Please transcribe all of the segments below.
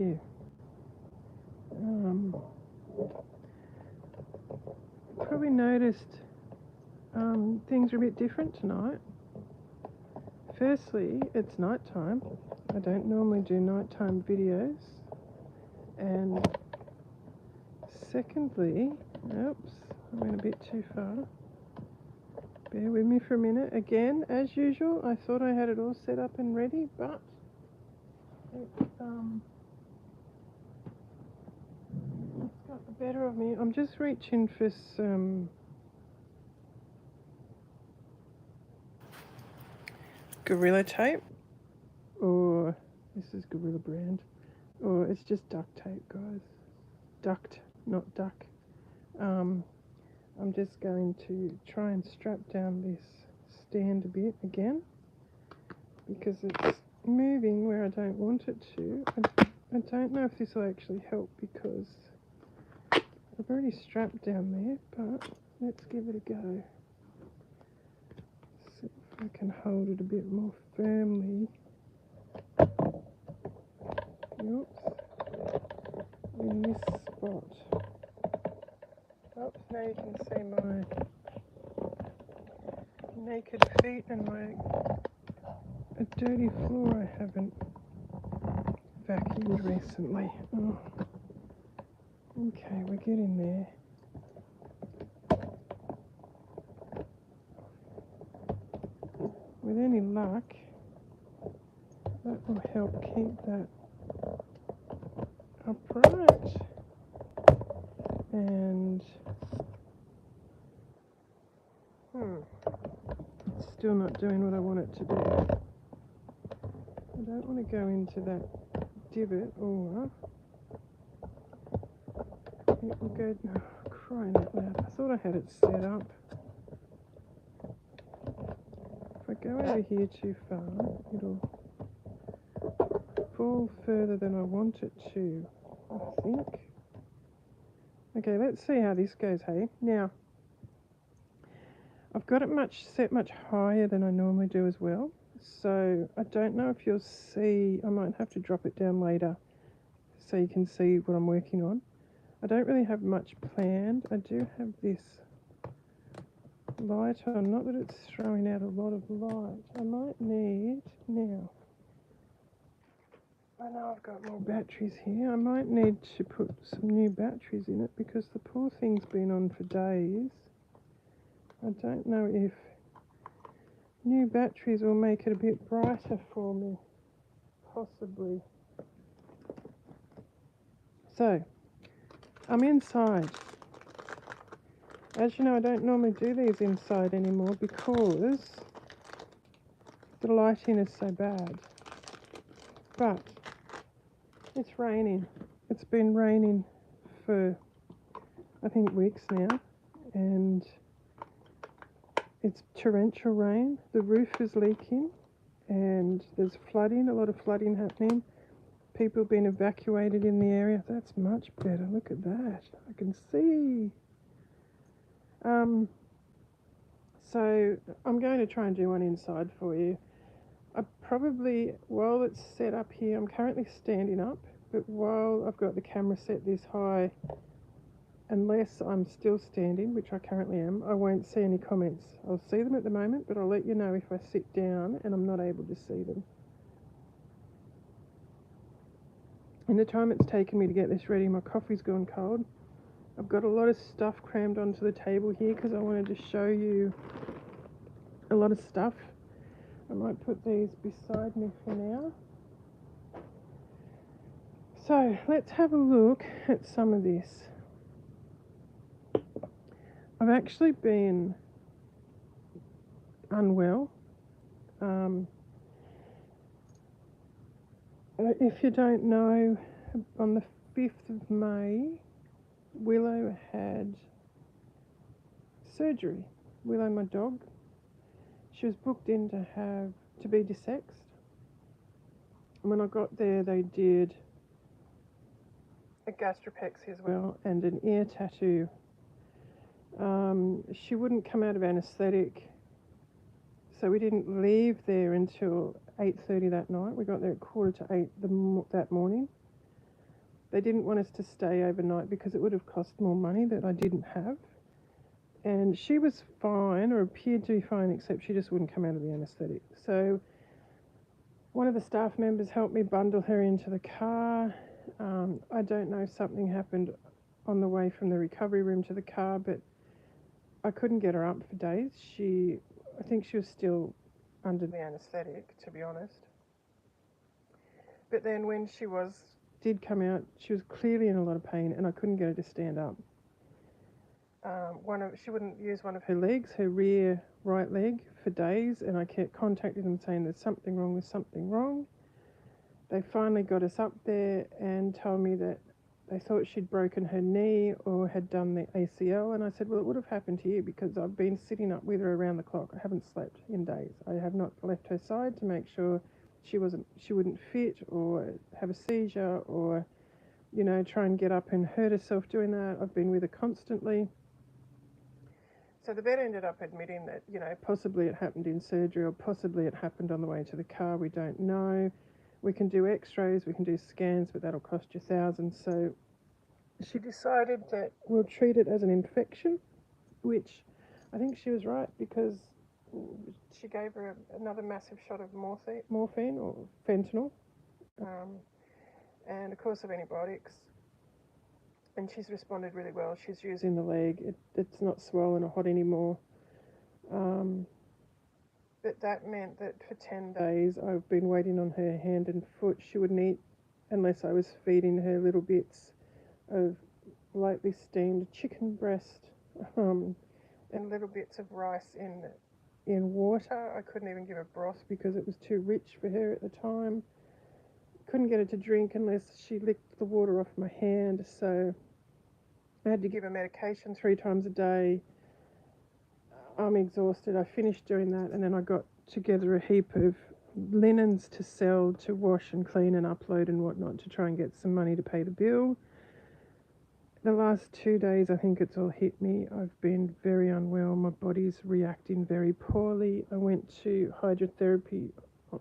Yeah. Probably noticed things are a bit different tonight. Firstly, it's night time. I don't normally do nighttime videos. And secondly, oops, I went a bit too far. Bear with me for a minute. Again, as usual, I thought I had it all set up and ready, but it's got the better of me. I'm just reaching for some Gorilla tape, or this is Gorilla brand, or it's just duct tape, guys. Duct, not duck. I'm just going to try and strap down this stand a bit again because it's moving where I don't want it to. I don't know if this will actually help because I've already strapped down there, but let's give it a go. See if I can hold it a bit more firmly. Oops. In this spot. Oops, now you can see my naked feet and a dirty floor I haven't vacuumed recently. Oh. Okay, we're getting there. With any luck, that will help keep that upright. And it's still not doing what I want it to do. I don't want to go into that divot, or it will go, crying out loud. I thought I had it set up. If I go over here too far, it'll fall further than I want it to, I think. Okay, let's see how this goes, hey? Now, I've got it set much higher than I normally do as well. So I don't know if you'll see, I might have to drop it down later so you can see what I'm working on. I don't really have much planned. I do have this light on, not that it's throwing out a lot of light. I might need, now, I know I've got more batteries here. I might need to put some new batteries in it because the poor thing's been on for days. I don't know if new batteries will make it a bit brighter for me. Possibly. So, I'm inside. As you know, I don't normally do these inside anymore because the lighting is so bad. But it's raining. It's been raining for, I think, weeks now. And it's torrential rain. The roof is leaking. And there's flooding, a lot of flooding happening. People being evacuated in the area. That's much better. Look at that. I can see. So I'm going to try and do one inside for you. I probably, while it's set up here, I'm currently standing up, but while I've got the camera set this high, unless I'm still standing, which I currently am, I won't see any comments. I'll see them at the moment, but I'll let you know if I sit down and I'm not able to see them. In the time it's taken me to get this ready, my coffee's gone cold. I've got a lot of stuff crammed onto the table here because I wanted to show you a lot of stuff. I might put these beside me for now. So let's have a look at some of this. I've actually been unwell. If you don't know, on the 5th of May, Willow had surgery. Willow, my dog, she was booked in to be desexed. And when I got there, they did a gastropexy as well and an ear tattoo. She wouldn't come out of anaesthetic, so we didn't leave there until 8:30 that night. We got there at 7:45 that morning. They didn't want us to stay overnight because it would have cost more money that I didn't have. And she was fine, or appeared to be fine, except she just wouldn't come out of the anaesthetic. So one of the staff members helped me bundle her into the car. I don't know if something happened on the way from the recovery room to the car, but I couldn't get her up for days. I think she was still under the anaesthetic, to be honest. But then when did come out, she was clearly in a lot of pain, and I couldn't get her to stand up. She wouldn't use one of her legs, her rear right leg, for days, and I kept contacting them saying there's something wrong. They finally got us up there and told me that they thought she'd broken her knee or had done the ACL, and I said, well, it would have happened to you because I've been sitting up with her around the clock. I haven't slept in days. I have not left her side to make sure she wouldn't fit or have a seizure or, try and get up and hurt herself doing that. I've been with her constantly. So the vet ended up admitting that, possibly it happened in surgery or possibly it happened on the way to the car. We don't know. We can do x-rays, we can do scans, but that'll cost you thousands. So she decided that we'll treat it as an infection, which I think she was right, because she gave her another massive shot of morphine or fentanyl, and a course of antibiotics. And she's responded really well. She's using the leg. It's not swollen or hot anymore. But that meant that for 10 days I've been waiting on her hand and foot. She wouldn't eat unless I was feeding her little bits of lightly steamed chicken breast and little bits of rice in water. I couldn't even give her broth because it was too rich for her at the time. Couldn't get her to drink unless she licked the water off my hand. So I had to give her medication 3 times a day. I'm exhausted. I finished doing that, and then I got together a heap of linens to sell, to wash and clean and upload and whatnot, to try and get some money to pay the bill. The last 2 days, I think it's all hit me. I've been very unwell. My body's reacting very poorly. I went to hydrotherapy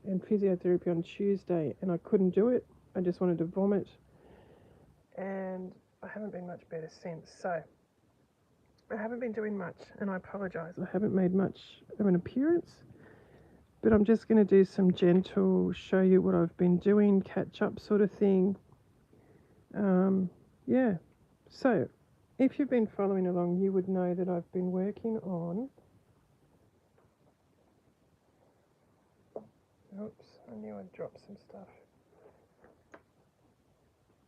and physiotherapy on Tuesday, and I couldn't do it. I just wanted to vomit. And I haven't been much better since. So I haven't been doing much, and I apologise. I haven't made much of an appearance, but I'm just going to do some gentle, show you what I've been doing, catch up sort of thing. Yeah. So, if you've been following along, you would know that I've been working on... Oops, I knew I'd drop some stuff.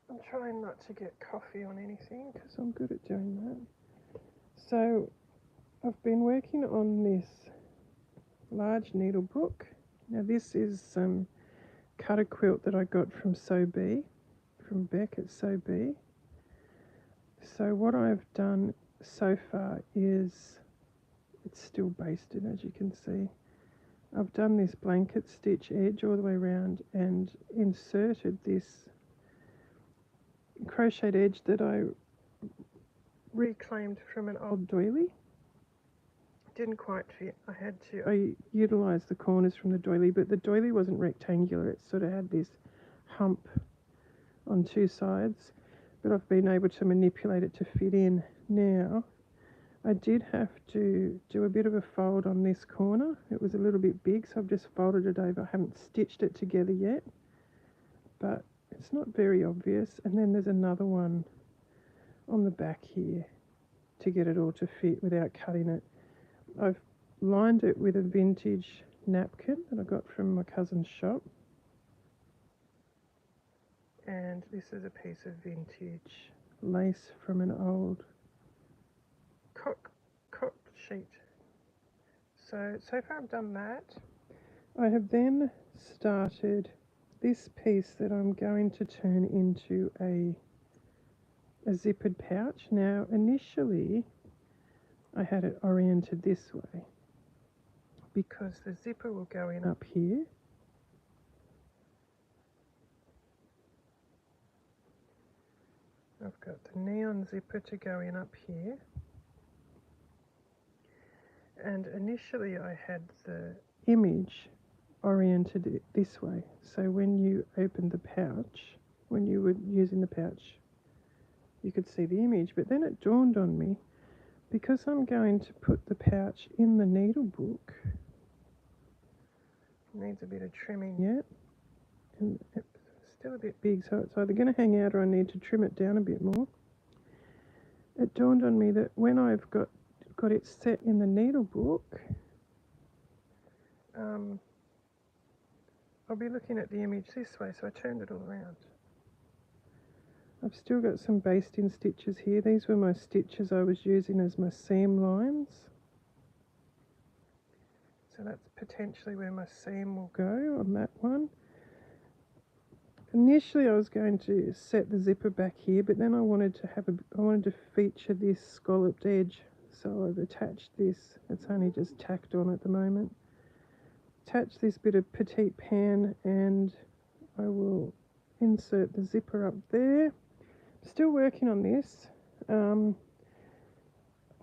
I'm trying not to get coffee on anything because I'm good at doing that. So, I've been working on this large needle book. Now this is some cutter quilt that I got from from Beck at SoB. So what I've done so far is, it's still basted as you can see. I've done this blanket stitch edge all the way around and inserted this crocheted edge that I reclaimed from an old doily. Didn't quite fit. I utilised the corners from the doily, but the doily wasn't rectangular. It sort of had this hump on 2 sides, but I've been able to manipulate it to fit in. Now, I did have to do a bit of a fold on this corner. It was a little bit big, so I've just folded it over. I haven't stitched it together yet, but it's not very obvious. And then there's another one on the back here to get it all to fit without cutting it. I've lined it with a vintage napkin that I got from my cousin's shop. And this is a piece of vintage lace from an old cock sheet. So far I've done that. I have then started this piece that I'm going to turn into a zippered pouch. Now initially I had it oriented this way because the zipper will go in up here. I've got the neon zipper to go in up here. And initially I had the image oriented this way. So when you open the pouch, when you were using the pouch, you could see the image. But then it dawned on me, because I'm going to put the pouch in the needle book, needs a bit of trimming yet, and it's still a bit big, so it's either going to hang out or I need to trim it down a bit more. It dawned on me that when I've got it set in the needle book, I'll be looking at the image this way, so I turned it all around. I've still got some basting stitches here. These were my stitches I was using as my seam lines. So that's potentially where my seam will go on that one. Initially I was going to set the zipper back here, but then I wanted to feature this scalloped edge. So I've attached this. It's only just tacked on at the moment. Attach this bit of petite pan and I will insert the zipper up there. Still working on this.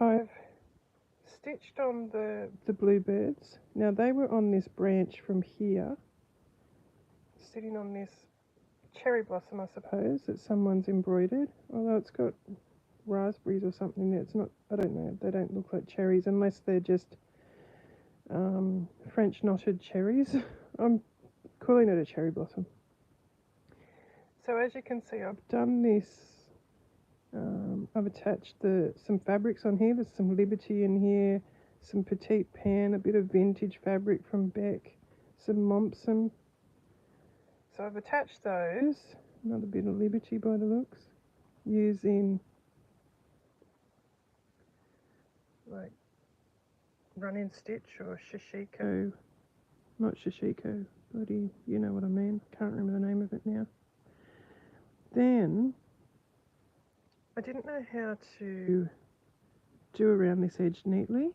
I've stitched on the bluebirds. Now they were on this branch from here, sitting on this cherry blossom, I suppose, that someone's embroidered. Although it's got raspberries or something there. It's not, I don't know, they don't look like cherries unless they're just French knotted cherries. I'm calling it a cherry blossom. So as you can see, I've done this. I've attached some fabrics on here. There's some Liberty in here, some petite pan, a bit of vintage fabric from Beck, some Mompson. So I've attached those. Another bit of Liberty by the looks, using like run-in stitch or shishiko. Not shishiko, bloody, you know what I mean. Can't remember the name of it now. Then I didn't know how to do around this edge neatly.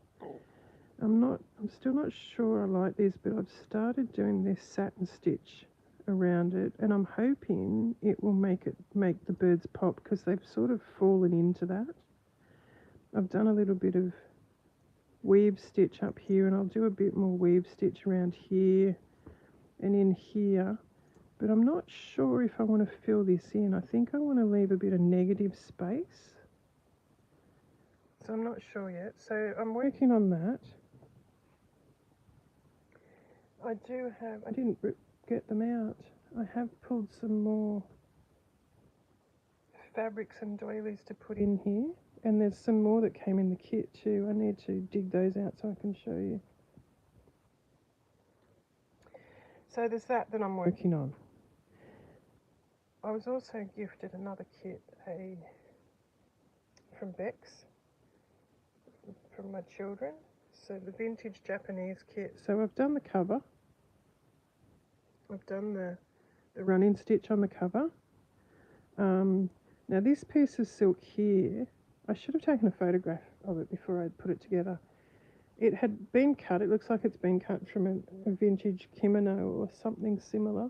I'm still not sure I like this, but I've started doing this satin stitch around it, and I'm hoping it will make the birds pop, because they've sort of fallen into that. I've done a little bit of weave stitch up here, and I'll do a bit more weave stitch around here and in here. But I'm not sure if I want to fill this in. I think I want to leave a bit of negative space. So I'm not sure yet. So I'm working on that. I didn't get them out. I have pulled some more fabrics and doilies to put in here. And there's some more that came in the kit too. I need to dig those out so I can show you. So there's that I'm working on. I was also gifted another kit, from Beck's, from my children. So the vintage Japanese kit. So I've done the cover. I've done the run-in stitch on the cover. Now this piece of silk here, I should have taken a photograph of it before I put it together. It had been cut. It looks like it's been cut from a vintage kimono or something similar.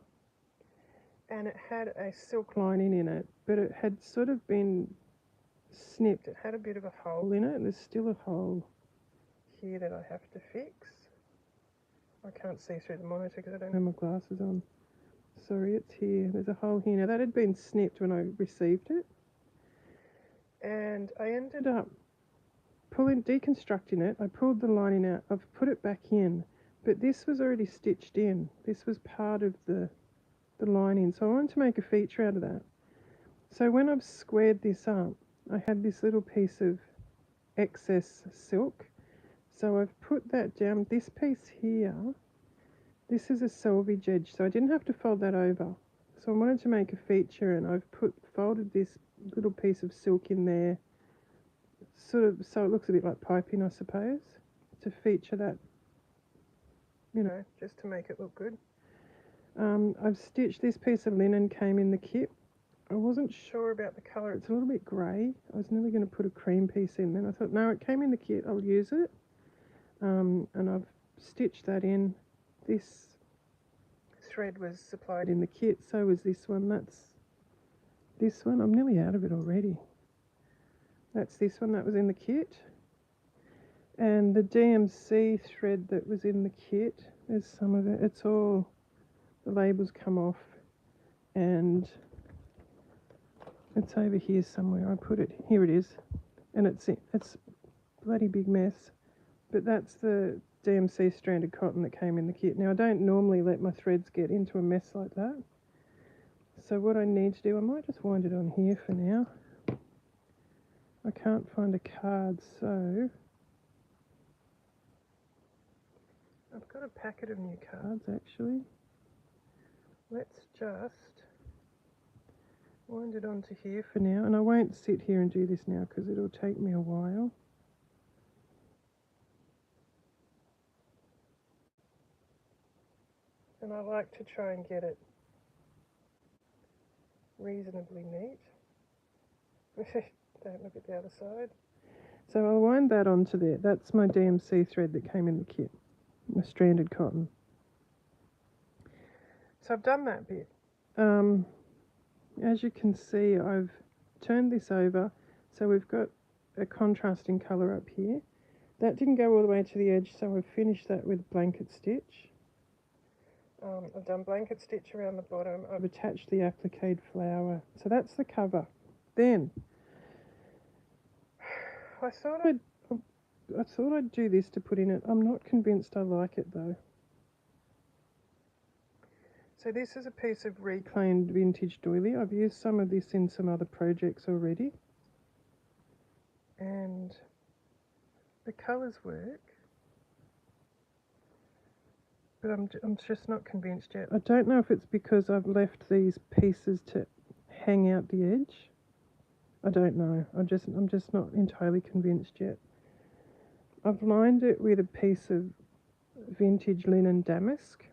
And it had a silk lining in it, but it had sort of been snipped. It had a bit of a hole in it. There's still a hole here that I have to fix. I can't see through the monitor because I don't have my glasses on. Sorry, it's here. There's a hole here. Now that had been snipped when I received it. And I ended up deconstructing it. I pulled the lining out. I've put it back in. But this was already stitched in. This was part of the lining. So I wanted to make a feature out of that. So when I've squared this up, I had this little piece of excess silk. So I've put that down. This piece here, this is a selvage edge, so I didn't have to fold that over. So I wanted to make a feature, and I've folded this little piece of silk in there, sort of, so it looks a bit like piping, I suppose, to feature that, you know, just to make it look good. I've stitched this piece of linen, came in the kit. I wasn't sure about the colour. It's a little bit grey. I was nearly going to put a cream piece in, then I thought, no, it came in the kit, I'll use it. And I've stitched that in. This thread was supplied in the kit, so was this one. That's this one. I'm nearly out of it already. That's this one that was in the kit. And the DMC thread that was in the kit, there's some of it. It's all, the labels come off, and It's over here somewhere. I put it, here it is. And it's a bloody big mess. But that's the DMC stranded cotton that came in the kit. Now I don't normally let my threads get into a mess like that. So what I need to do, I might just wind it on here for now. I can't find a card, so I've got a packet of new cards actually. Let's just wind it onto here for now, and I won't sit here and do this now because it'll take me a while. And I like to try and get it reasonably neat. Don't look at the other side. So I'll wind that onto there. That's my DMC thread that came in the kit, my stranded cotton. So I've done that bit. As you can see, I've turned this over, so we've got a contrasting colour up here. That didn't go all the way to the edge, so I've finished that with blanket stitch. I've done blanket stitch around the bottom. I've attached the appliqued flower. So that's the cover. Then I thought I'd do this to put in it. I'm not convinced I like it though. So this is a piece of reclaimed vintage doily. I've used some of this in some other projects already. And the colours work. But I'm just not convinced yet. I don't know if it's because I've left these pieces to hang out the edge. I don't know. I'm just not entirely convinced yet. I've lined it with a piece of vintage linen damask.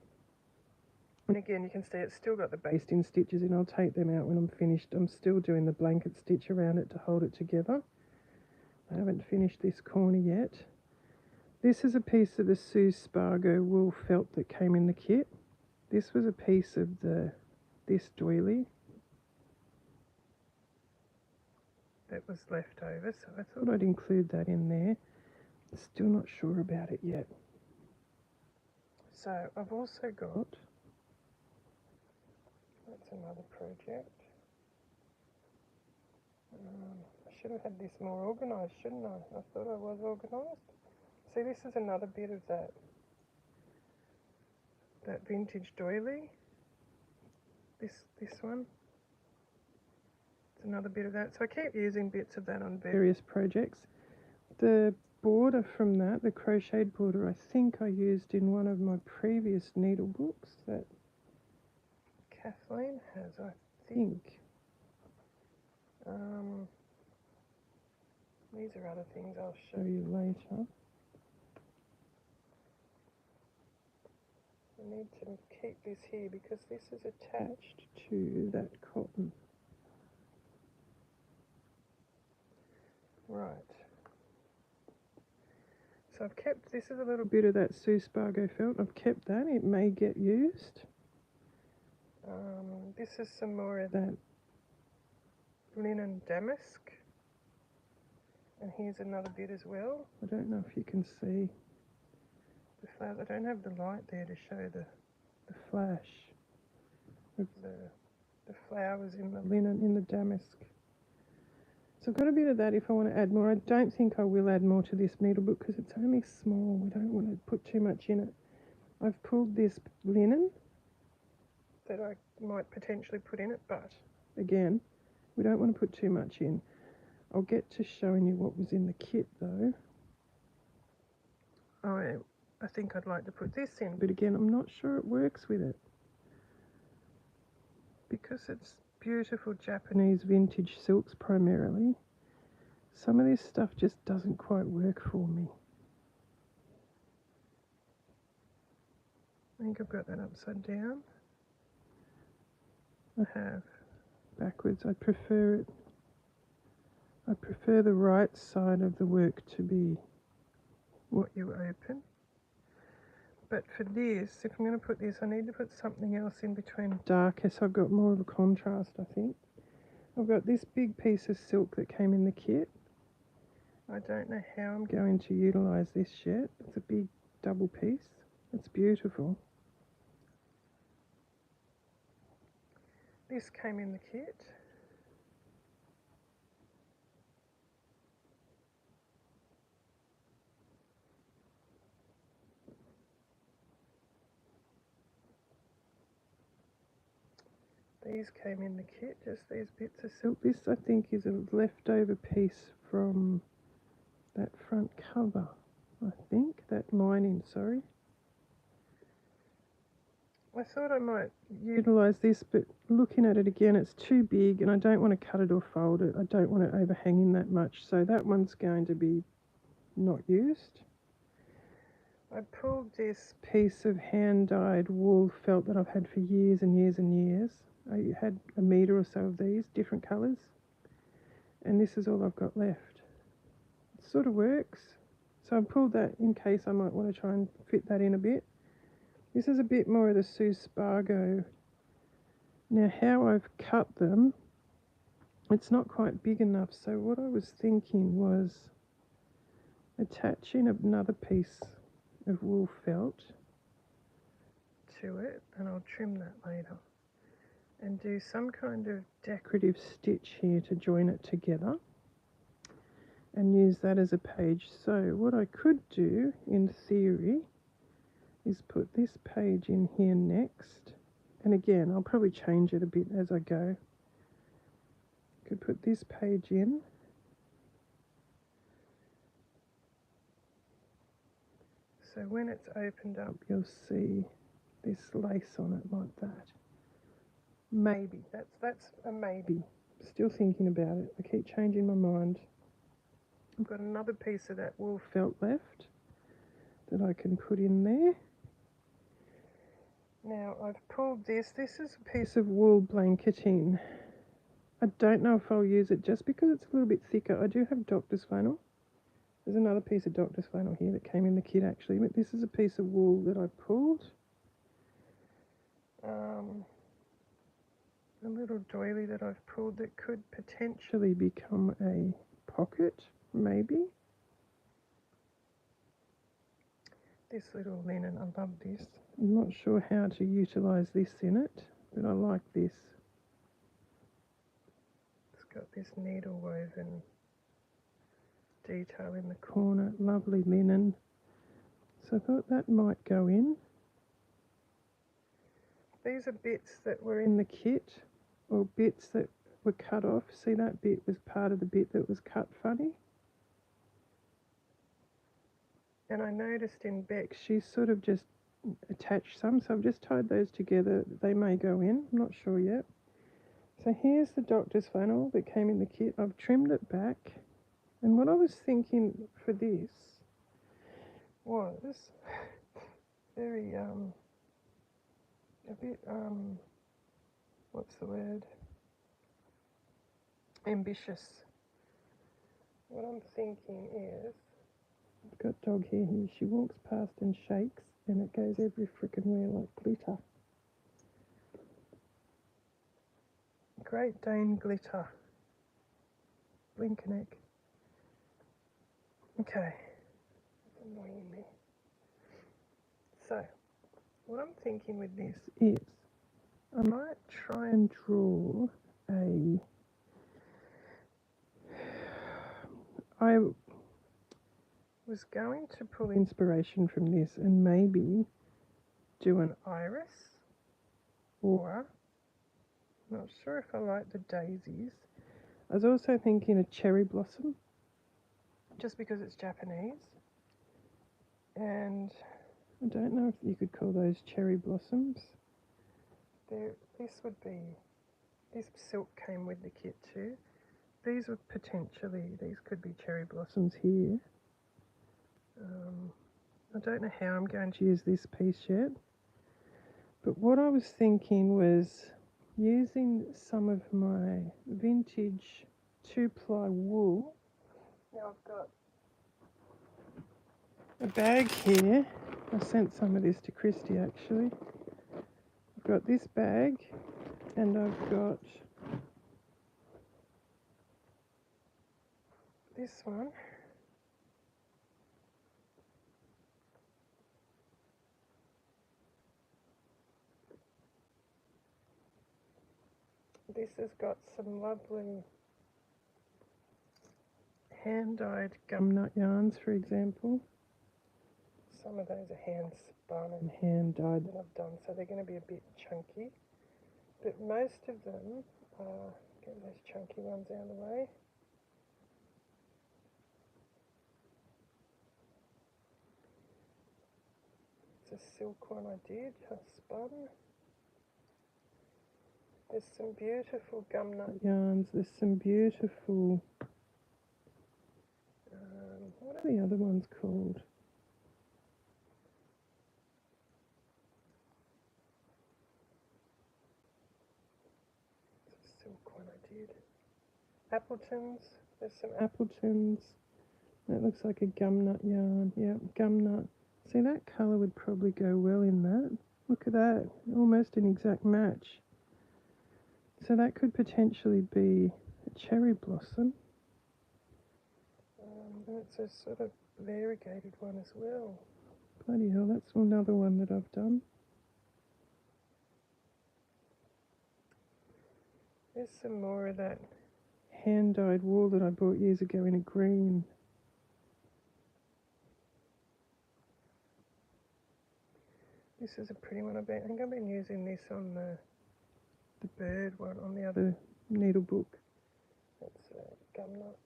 And again, you can see it's still got the basting stitches in. I'll take them out when I'm finished. I'm still doing the blanket stitch around it to hold it together. I haven't finished this corner yet. This is a piece of the Sue Spargo wool felt that came in the kit. This was a piece of this doily that was left over, so I thought I'd include that in there. Still not sure about it yet. So I've also got, that's another project. I should have had this more organised, shouldn't I? I thought I was organised. See, this is another bit of that vintage doily. This one. It's another bit of that. So I keep using bits of that on various projects. The border from that, the crocheted border, I think I used in one of my previous needle books that Kathleen has, I think. These are other things I'll show you later. I need to keep this here because this is attached to that cotton. Right. So I've kept, this is a little bit of that Sue Spargo felt. I've kept that. It may get used. This is some more of that linen damask. And here's another bit as well. I don't know if you can see the flowers. I don't have the light there to show the flash of the flowers in the linen, in the damask. So I've got a bit of that if I want to add more. I don't think I will add more to this needlebook because it's only small. We don't want to put too much in it. I've pulled this linen that I might potentially put in it, but again, we don't want to put too much in. I'll get to showing you what was in the kit though. I think I'd like to put this in, but again, I'm not sure it works with it. Because it's beautiful Japanese vintage silks primarily, some of this stuff just doesn't quite work for me. I think I've got that upside down. I have backwards. I prefer the right side of the work to be what you open. But for this, if I'm going to put this, I need to put something else in between darker, so I've got more of a contrast, I think. I've got this big piece of silk that came in the kit. I don't know how I'm going to utilise this yet. It's a big double piece. It's beautiful. This came in the kit. These came in the kit, just these bits of silk. This, I think, is a leftover piece from that front cover. I think, that lining, sorry. I thought I might utilise this, but looking at it again, it's too big and I don't want to cut it or fold it. I don't want it overhanging that much, so that one's going to be not used. I pulled this piece of hand-dyed wool felt that I've had for years and years and years. I had a metre or so of these, different colours, and this is all I've got left. It sort of works, so I pulled that in case I might want to try and fit that in a bit. This is a bit more of the Sue Spargo. Now, how I've cut them, it's not quite big enough, so what I was thinking was attaching another piece of wool felt to it, and I'll trim that later, and do some kind of decorative stitch here to join it together and use that as a page. So what I could do in theory is put this page in here next, and again I'll probably change it a bit as I go. Could put this page in, so when it's opened up you'll see this lace on it like that. Maybe, that's a maybe. Still thinking about it, I keep changing my mind. I've got another piece of that wool felt left that I can put in there. Now I've pulled this is a piece of wool blanketing. I don't know if I'll use it just because it's a little bit thicker. I do have doctor's flannel. There's another piece of doctor's flannel here that came in the kit actually, but this is a piece of wool that I pulled. A little doily that I've pulled that could potentially become a pocket, maybe. This little linen, I love this. I'm not sure how to utilise this in it, but I like this. It's got this needle woven detail in the corner, lovely linen. So I thought that might go in. These are bits that were in the kit, or bits that were cut off. See, that bit was part of the bit that was cut funny. And I noticed in Beck, she's sort of just attached some, so I've just tied those together. They may go in, I'm not sure yet. So here's the doctor's flannel that came in the kit. I've trimmed it back, and what I was thinking for this was very, a bit, what's the word? Ambitious. What I'm thinking is, I've got dog hair here, she walks past and shakes, and it goes every frickin' where like glitter. Great Dane glitter. Blink an egg. Okay. It's annoying me. So, what I'm thinking with this is, I might try and draw I was going to pull inspiration from this and maybe do an iris, or not sure if I like the daisies. I was also thinking a cherry blossom, just because it's Japanese, and I don't know if you could call those cherry blossoms. This silk came with the kit too. These could be cherry blossoms here. I don't know how I'm going to use this piece yet, but what I was thinking was using some of my vintage 2-ply wool. Now I've got a bag here. I sent some of this to Christy actually. I've got this bag, and I've got this one. This has got some lovely hand-dyed gumnut yarns, for example. Some of those are hand-spun and hand-dyed that I've done, so they're going to be a bit chunky. but most of them are, get those chunky ones out of the way. It's a silk one I did, I spun. There's some beautiful gumnut yarns, there's some beautiful, what are the other ones called? It's a silk one I did. Appletons, there's some Appletons. That looks like a gumnut yarn, yeah, gumnut. See, that colour would probably go well in that. Look at that, almost an exact match. So that could potentially be a cherry blossom. That's a sort of variegated one as well. Bloody hell, that's another one that I've done. There's some more of that hand-dyed wool that I bought years ago in a green. This is a pretty one. I think I've been using this on the bird one, on the other needle book. That's gumnut.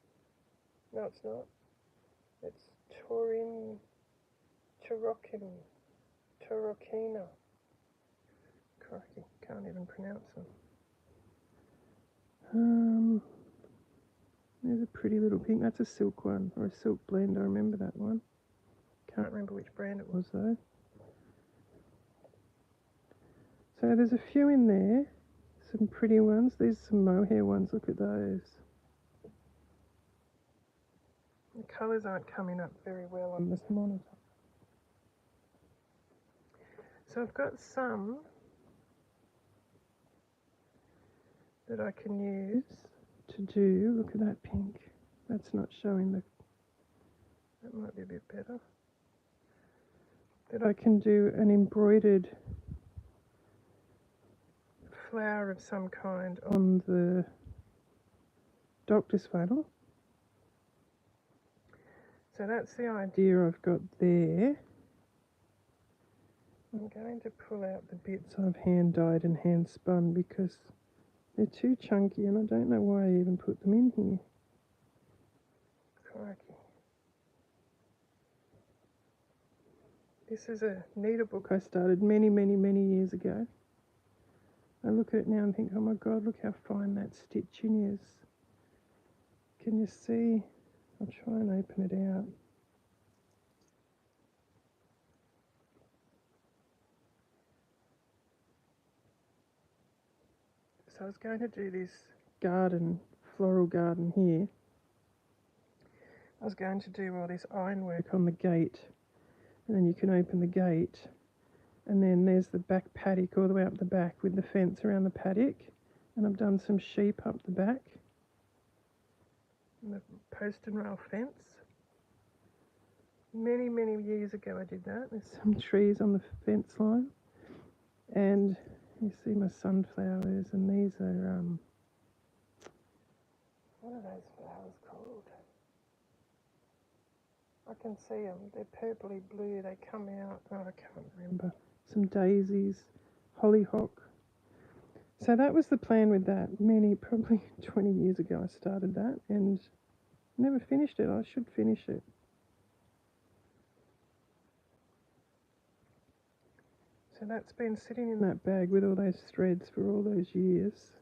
No, it's not. It's Torokina. Crikey, can't even pronounce them. There's a pretty little pink. That's a silk one, or a silk blend. I remember that one. Can't remember which brand it was though. So there's a few in there. Some pretty ones. There's some mohair ones. Look at those. The colours aren't coming up very well on this monitor. So I've got some that I can use to do. Look at that pink. That's not showing the... That might be a bit better. That I can do an embroidered flower of some kind on the doctor's flannel. So that's the idea I've got there. I'm going to pull out the bits I've hand dyed and hand spun because they're too chunky and I don't know why I even put them in here. Crikey. This is a needlebook I started many years ago. I look at it now and think, oh my god, look how fine that stitching is. Can you see? I'll try and open it out. So I was going to do this garden, floral garden here. I was going to do all this ironwork on the gate, and then you can open the gate, and then there's the back paddock all the way up the back with the fence around the paddock, and I've done some sheep up the back, and the post and rail fence. Many years ago I did that. There's some trees on the fence line, and you see my sunflowers, and these are, what are those flowers called? I can see them, they're purpley blue, they come out, oh I can't remember. Some daisies, hollyhock. So that was the plan with that, probably 20 years ago I started that, and never finished it. I should finish it. So that's been sitting in that bag with all those threads for all those years.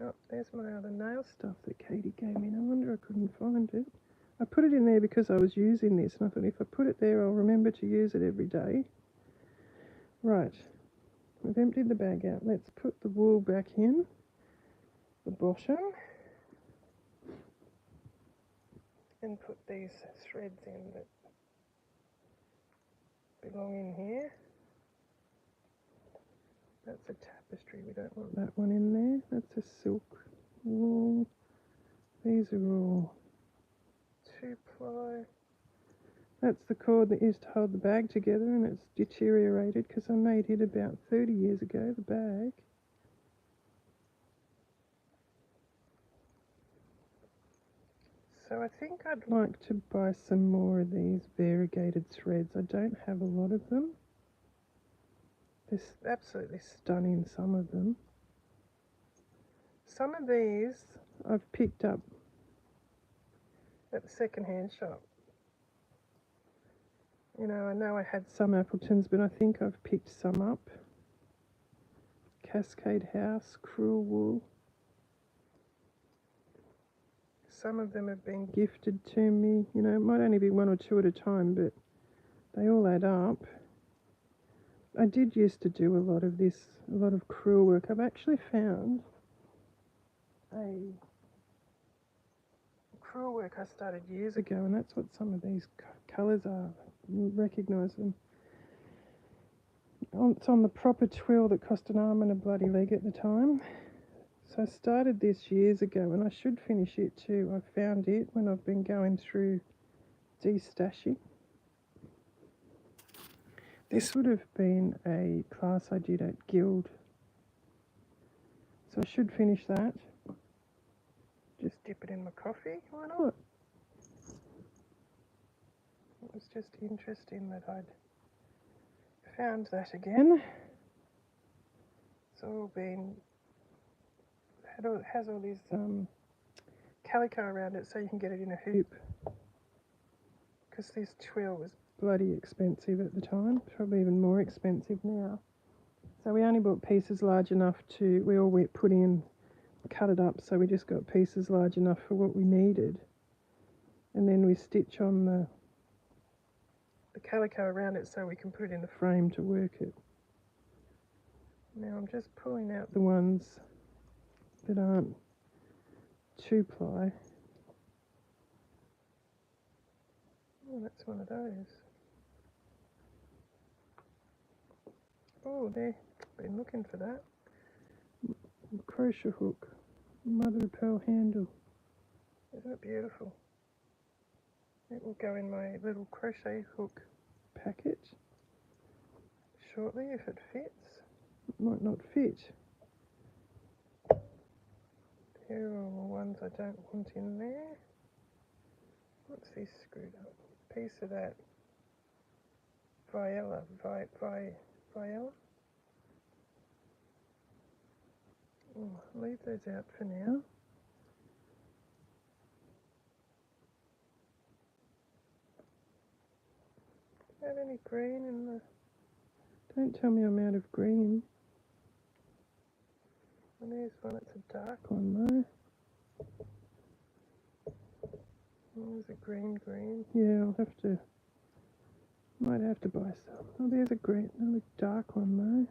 Oh, there's my other nail stuff that Katie gave me. No wonder I couldn't find it. I put it in there because I was using this, and I thought if I put it there, I'll remember to use it every day. Right, we've emptied the bag out. Let's put the wool back in the bottom and put these threads in that belong in here. That's a tapestry, we don't want that one in there. That's a silk wool. These are all 2-ply. That's the cord that used to hold the bag together, and it's deteriorated because I made it about 30 years ago, the bag. So I think I'd like to buy some more of these variegated threads. I don't have a lot of them. It's absolutely stunning, some of them. Some of these I've picked up at the second-hand shop. You know, I know I had some Appletons, but I think I've picked some up. Cascade House, Cruel Wool. Some of them have been gifted to me. You know, it might only be one or two at a time, but they all add up. I did used to do a lot of this, a lot of crewel work. I've actually found a crewel work I started years ago, and that's what some of these colours are. You recognise them. It's on the proper twill that cost an arm and a bloody leg at the time. So I started this years ago, and I should finish it too. I found it when I've been going through destashing. This would have been a class I did at Guild. So I should finish that. Just dip it in my coffee, why not? It was just interesting that I'd found that again. It's all been, has all this calico around it so you can get it in a hoop. Because this twill was bloody expensive at the time, probably even more expensive now. So we only bought pieces large enough we all put in, cut it up, so we just got pieces large enough for what we needed. And then we stitch on the calico around it so we can put it in the frame to work it. Now I'm just pulling out the ones that aren't 2-ply. Oh, that's one of those. Oh, there. Been looking for that. Crochet hook. Mother of pearl handle. Isn't it beautiful? It will go in my little crochet hook packet shortly if it fits. It might not fit. Here are all the ones I don't want in there. What's this screwed up? Piece of that Viella. Oh, I'll leave those out for now. Do you have any green in the... Don't tell me I'm out of green. And there's one, it's a dark one though. There's a green. Yeah, might have to buy some. Oh, there's a green, another dark one though.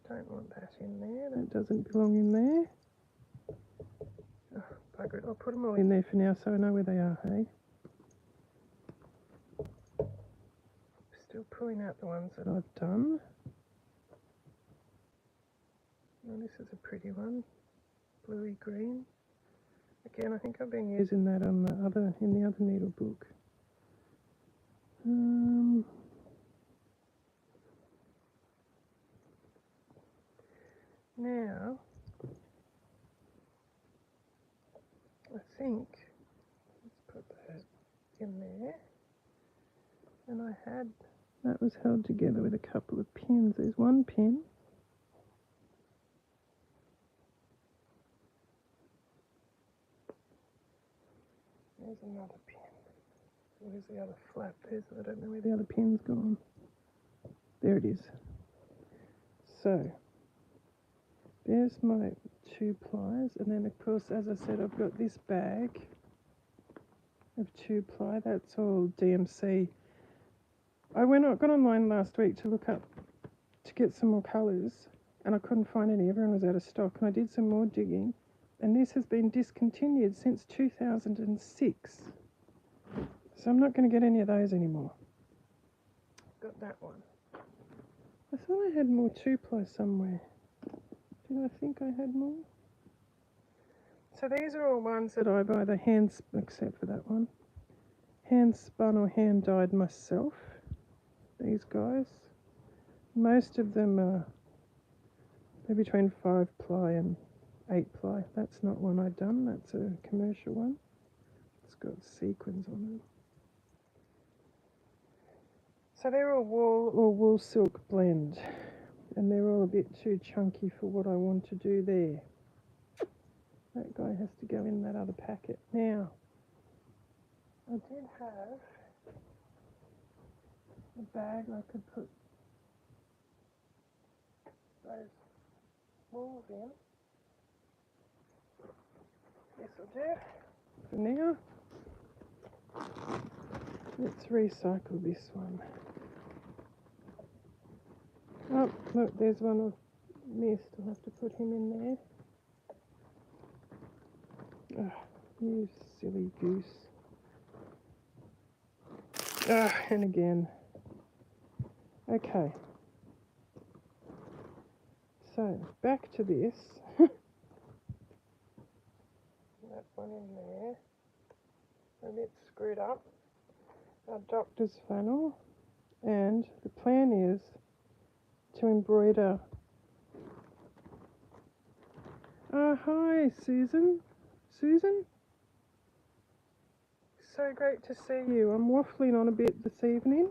Don't want that in there, that doesn't belong in there. Oh, bugger it, I'll put them all in there for now so I know where they are, hey? Still pulling out the ones that I've done. Oh, this is a pretty one, bluey green. Again, I think I've been using that on in the other needle book. Now, I think, let's put those in there. And that was held together with a couple of pins. There's one pin. There's another pin. Where's the other flap? I don't know where the other pin's gone. There it is. So, there's my 2-plies, and then of course, as I said, I've got this bag of 2-ply. That's all DMC. I got online last week to get some more colours, and I couldn't find any. Everyone was out of stock, and I did some more digging, and this has been discontinued since 2006. So I'm not going to get any of those anymore. Got that one. I thought I had more 2-ply somewhere. Did I think I had more? So these are all ones that I've either except for that one, hand spun or hand dyed myself. These guys. Most of them they're between 5-ply and 8-ply. That's not one I've done, that's a commercial one. It's got sequins on it. So they're all wool or wool silk blend, and they're all a bit too chunky for what I want to do there. That guy has to go in that other packet. Now, I did have a bag I could put those wools in. This will do. For now, let's recycle this one. Oh, look, there's one I've missed. I'll have to put him in there. Oh, you silly goose. And again. Okay. So, back to this. That one in there. A bit screwed up. Our doctor's flannel. And the plan is to embroider. Hi, Susan. Susan? So great to see you. I'm waffling on a bit this evening.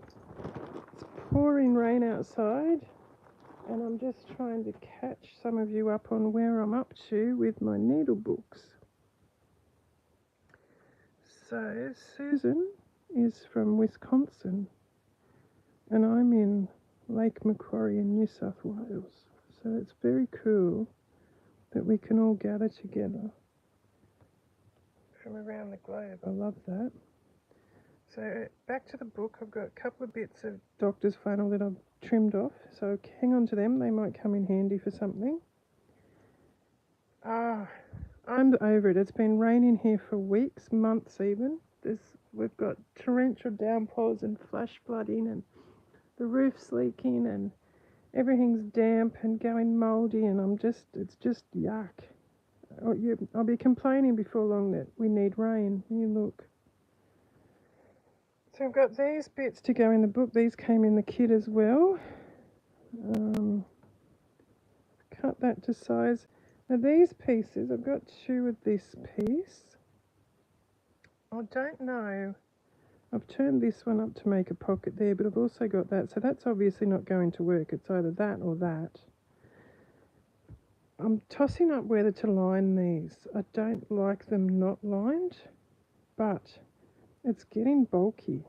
It's pouring rain outside, and I'm just trying to catch some of you up on where I'm up to with my needle books. So, Susan is from Wisconsin, and I'm in Lake Macquarie in New South Wales. So it's very cool that we can all gather together from around the globe. I love that. So back to the book, I've got a couple of bits of doctor's flannel that I've trimmed off, so hang on to them, they might come in handy for something. I'm over it. It's been raining here for weeks, months even. We've got torrential downpours and flash flooding, and the roof's leaking, and everything's damp and going mouldy, and it's just yuck. I'll be complaining before long that we need rain. You look. So I've got these bits to go in the book. These came in the kit as well. Cut that to size. Now these pieces, I've got two of this piece. I don't know. I've turned this one up to make a pocket there, but I've also got that. So that's obviously not going to work. It's either that or that. I'm tossing up whether to line these. I don't like them not lined, but it's getting bulky.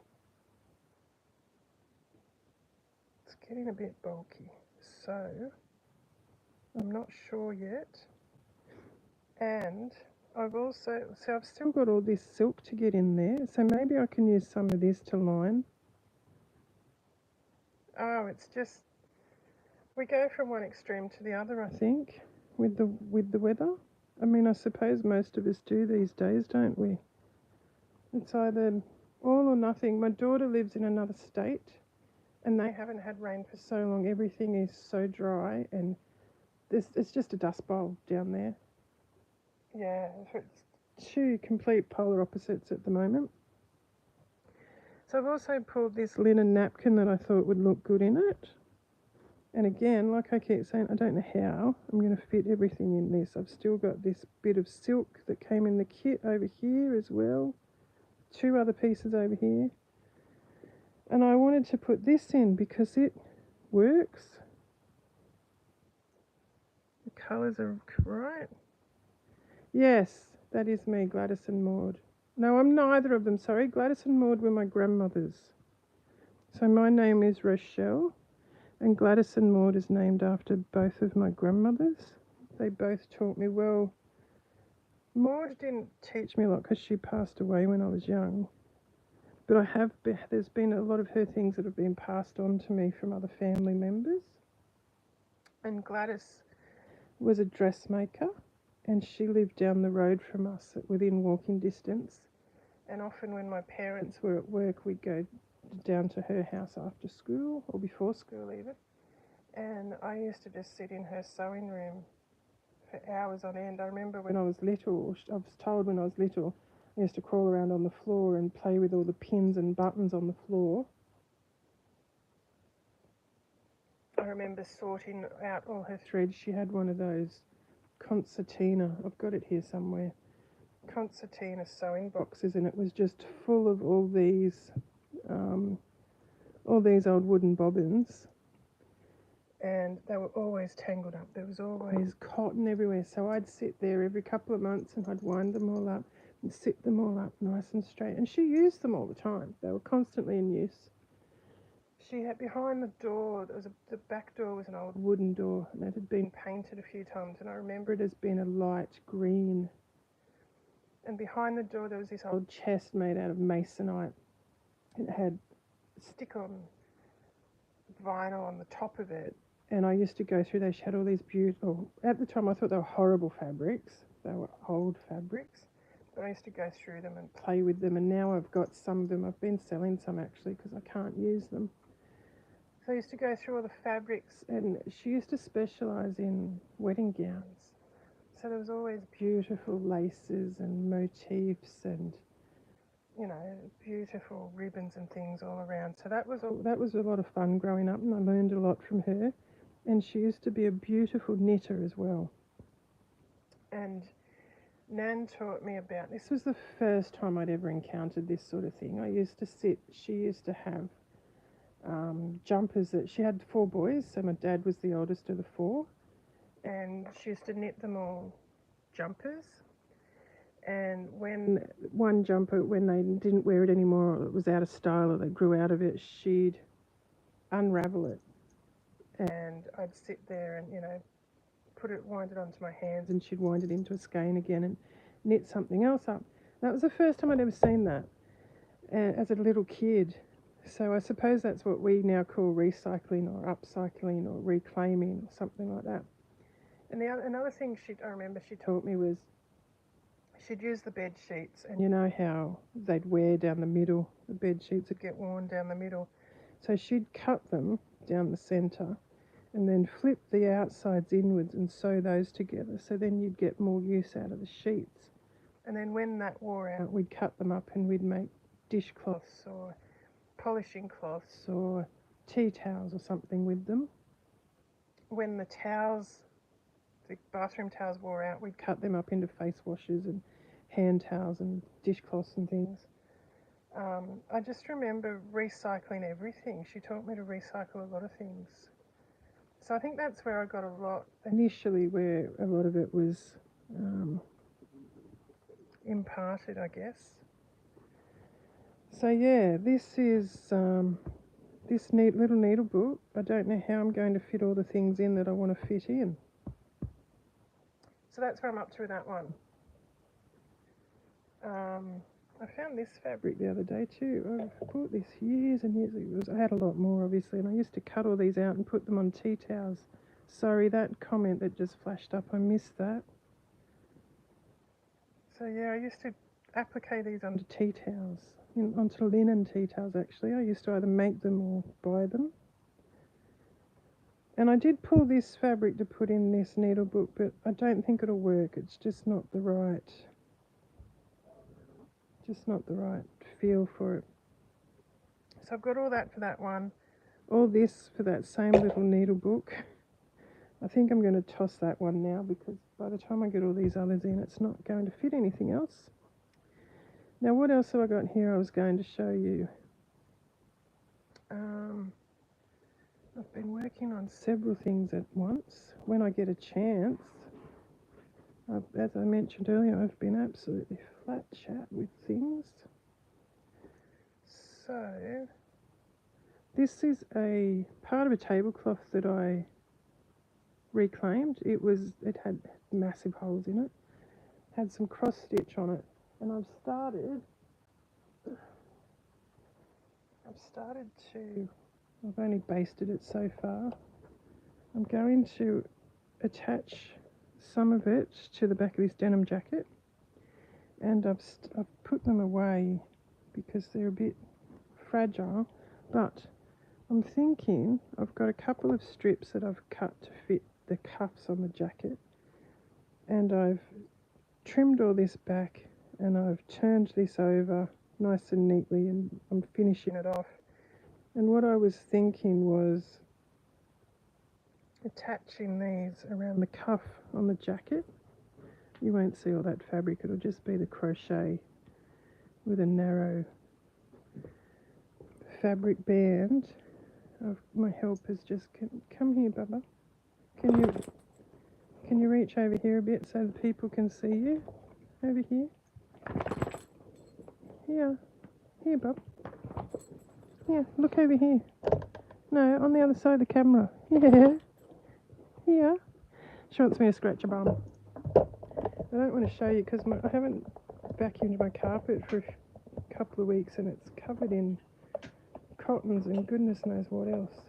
It's getting a bit bulky. So I'm not sure yet. And I've still got all this silk to get in there, so maybe I can use some of this to line. Oh, it's just, we go from one extreme to the other, I think, with the weather. I mean, I suppose most of us do these days, don't we? It's either all or nothing. My daughter lives in another state, and they haven't had rain for so long. Everything is so dry, and it's just a dust bowl down there. Yeah, it's two complete polar opposites at the moment. So I've also pulled this linen napkin that I thought would look good in it. And again, like I keep saying, I don't know how I'm going to fit everything in this. I've still got this bit of silk that came in the kit over here as well. Two other pieces over here. And I wanted to put this in because it works. The colours are right. Yes, that is me, Gladys and Maud. No, I'm neither of them, sorry. Gladys and Maud were my grandmothers. So my name is Rochelle, and Gladys and Maud is named after both of my grandmothers. They both taught me well. Maud didn't teach me a lot because she passed away when I was young. But there's been a lot of her things that have been passed on to me from other family members. And Gladys was a dressmaker, and she lived down the road from us within walking distance. And often when my parents were at work, we'd go down to her house after school, or before school even. And I used to just sit in her sewing room for hours on end. I remember when I was little, I was told when I was little, I used to crawl around on the floor and play with all the pins and buttons on the floor. I remember sorting out all her threads. She had one of those concertina, I've got it here somewhere, concertina sewing boxes, and it was just full of all these all these old wooden bobbins, and they were always tangled up. There was always cotton everywhere. So I'd sit there every couple of months and I'd wind them all up and sit them all up nice and straight. And she used them all the time. They were constantly in use. She had behind the door, the back door was an old wooden door, and it had been painted a few times, and I remember it as being a light green. And behind the door there was this old chest made out of masonite. It had stick-on vinyl on the top of it, and I used to go through those. She had all these beautiful, at the time I thought they were horrible fabrics. They were old fabrics. But I used to go through them and play with them, and now I've got some of them. I've been selling some actually because I can't use them. So I used to go through all the fabrics, and she used to specialise in wedding gowns. So there was always beautiful laces and motifs and, you know, beautiful ribbons and things all around. So that was a lot of fun growing up, and I learned a lot from her. And she used to be a beautiful knitter as well. And Nan taught me about, this was the first time I'd ever encountered this sort of thing. She used to have jumpers that she had 4 boys, so my dad was the oldest of the 4, and she used to knit them all jumpers. And when one jumper, when they didn't wear it anymore, or it was out of style, or they grew out of it, she'd unravel it, and I'd sit there and, you know, wind it onto my hands, and she'd wind it into a skein again and knit something else up. That was the first time I'd ever seen that as a little kid. So I suppose that's what we now call recycling or upcycling or reclaiming or something like that. And another thing I remember she taught me was she'd use the bed sheets, and you know how they'd wear down the middle. The bed sheets would get worn down the middle. So she'd cut them down the centre and then flip the outsides inwards and sew those together. So then you'd get more use out of the sheets. And then when that wore out, we'd cut them up and we'd make dishcloths or polishing cloths or tea towels or something with them. When the bathroom towels wore out, we'd cut them up into face washers and hand towels and dishcloths and things. I just remember recycling everything. She taught me to recycle a lot of things. So I think that's where I got a lot, initially, where a lot of it was imparted, I guess. So yeah, this is this neat little needle book. I don't know how I'm going to fit all the things in that I want to fit in. So that's where I'm up to with that one. I found this fabric the other day too. I bought this years and years ago. I had a lot more, obviously, and I used to cut all these out and put them on tea towels. Sorry, that comment that just flashed up, I missed that. So yeah, I used to applique these onto tea towels, onto linen tea towels actually. I used to either make them or buy them. And I did pull this fabric to put in this needle book, but I don't think it'll work. It's just not the right feel for it. So I've got all that for that one. All this for that same little needle book. I think I'm going to toss that one now because by the time I get all these others in, it's not going to fit anything else. Now, what else have I got here I was going to show you? I've been working on several things at once. When I get a chance, as I mentioned earlier, I've been absolutely flat chat with things. So, this is a part of a tablecloth that I reclaimed. It had massive holes in it, had some cross stitch on it, and I've only basted it so far. I'm going to attach some of it to the back of this denim jacket, and I've put them away because they're a bit fragile, but I'm thinking I've got a couple of strips that I've cut to fit the cuffs on the jacket, and I've trimmed all this back and I've turned this over nice and neatly, and I'm finishing it off. And what I was thinking was attaching these around the cuff on the jacket. You won't see all that fabric, it'll just be the crochet with a narrow fabric band. My helper's just come here, Bubba. Can you reach over here a bit so the people can see you? Over here. Here, Bub. Here, look over here. No, on the other side of the camera. Yeah. Here. She wants me to scratch her bum. I don't want to show you because I haven't vacuumed my carpet for a couple of weeks and it's covered in cottons and goodness knows what else.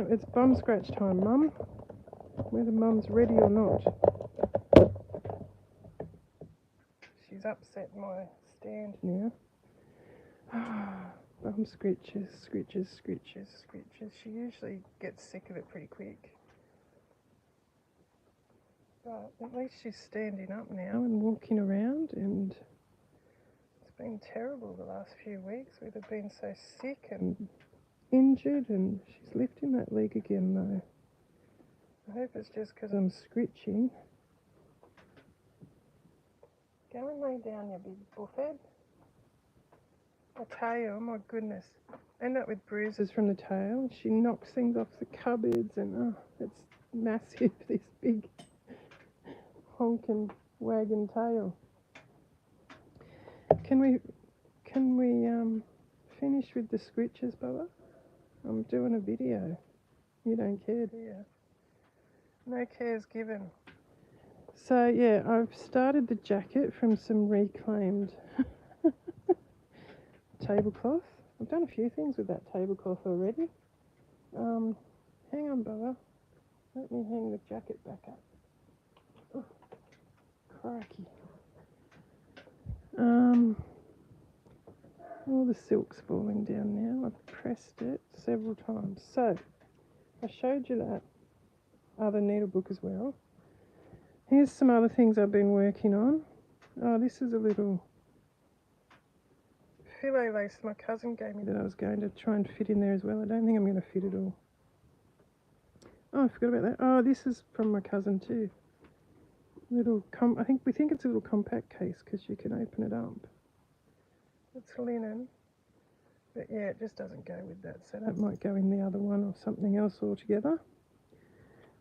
It's bum scratch time, Mum. Whether Mum's ready or not. She's upset my stand now. Bum scritches, scritches, scritches, scritches. She usually gets sick of it pretty quick. But at least she's standing up now and walking around, and it's been terrible the last few weeks with her being so sick and injured, and she's lifting that leg again though. I hope it's just because I'm scritching. Go and lay down, you big buffhead. I tell you, oh my goodness. End up with bruises from the tail. She knocks things off the cupboards and it's massive, this big honking wagon tail. Can we finish with the scritches, Bubba? I'm doing a video. You don't care, do you? No cares given. So yeah, I've started the jacket from some reclaimed tablecloth. I've done a few things with that tablecloth already. Hang on, Bubba. Let me hang the jacket back up. Oh, crikey. All the silk's falling down now. I've pressed it several times. So, I showed you that other needle book as well. Here's some other things I've been working on. Oh, this is a little filet lace my cousin gave me that I was going to try and fit in there as well. I don't think I'm going to fit it all. Oh, I forgot about that. Oh, this is from my cousin too. We think it's a little compact case because you can open it up. It's linen, but yeah, it just doesn't go with that, so that might go in the other one or something else altogether.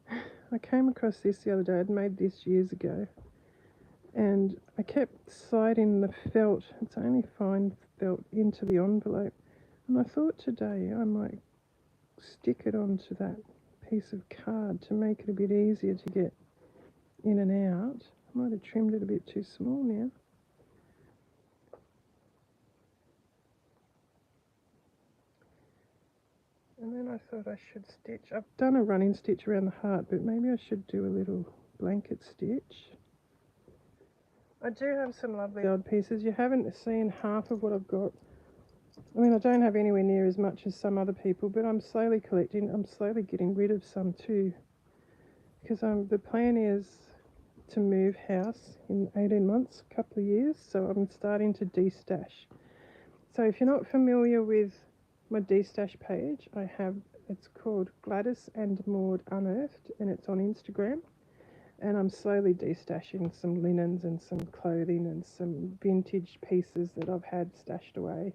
I came across this the other day. I'd made this years ago, and I kept sliding the felt, it's only fine felt, into the envelope, and I thought today I might stick it onto that piece of card to make it a bit easier to get in and out. I might have trimmed it a bit too small now. And then I thought I should stitch. I've done a running stitch around the heart, but maybe I should do a little blanket stitch. I do have some lovely odd pieces. You haven't seen half of what I've got. I mean, I don't have anywhere near as much as some other people, but I'm slowly collecting. I'm slowly getting rid of some too, because the plan is to move house in 18 months, a couple of years, so I'm starting to de-stash. So if you're not familiar with my de-stash page, it's called Gladys and Maud Unearthed, and it's on Instagram, and I'm slowly de-stashing some linens and some clothing and some vintage pieces that I've had stashed away.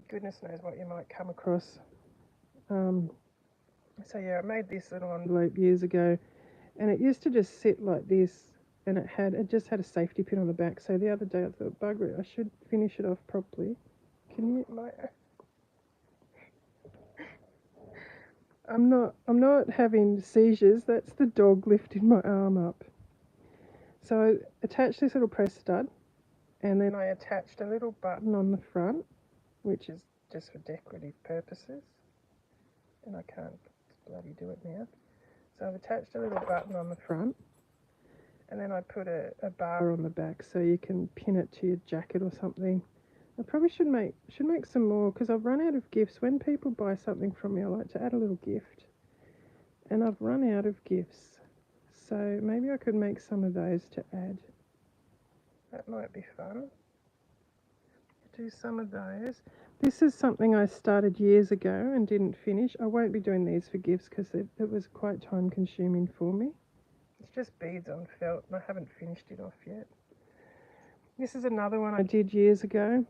Goodness knows what you might come across. So yeah, I made this little envelope years ago, and it used to just sit like this, and it just had a safety pin on the back. So the other day I thought, bugger it, I should finish it off properly. Can you? I'm not having seizures. That's the dog lifting my arm up. So I attached this little press stud, and then I attached a little button on the front, which is just for decorative purposes. And I can't bloody do it now. So I've attached a little button on the front, and then I put a bar on the back so you can pin it to your jacket or something. I probably should make some more, because I've run out of gifts. When people buy something from me, I like to add a little gift, and I've run out of gifts, so maybe I could make some of those to add. That might be fun. Do some of those. This is something I started years ago and didn't finish. I won't be doing these for gifts because it was quite time consuming for me. It's just beads on felt, and I haven't finished it off yet. This is another one I did years ago.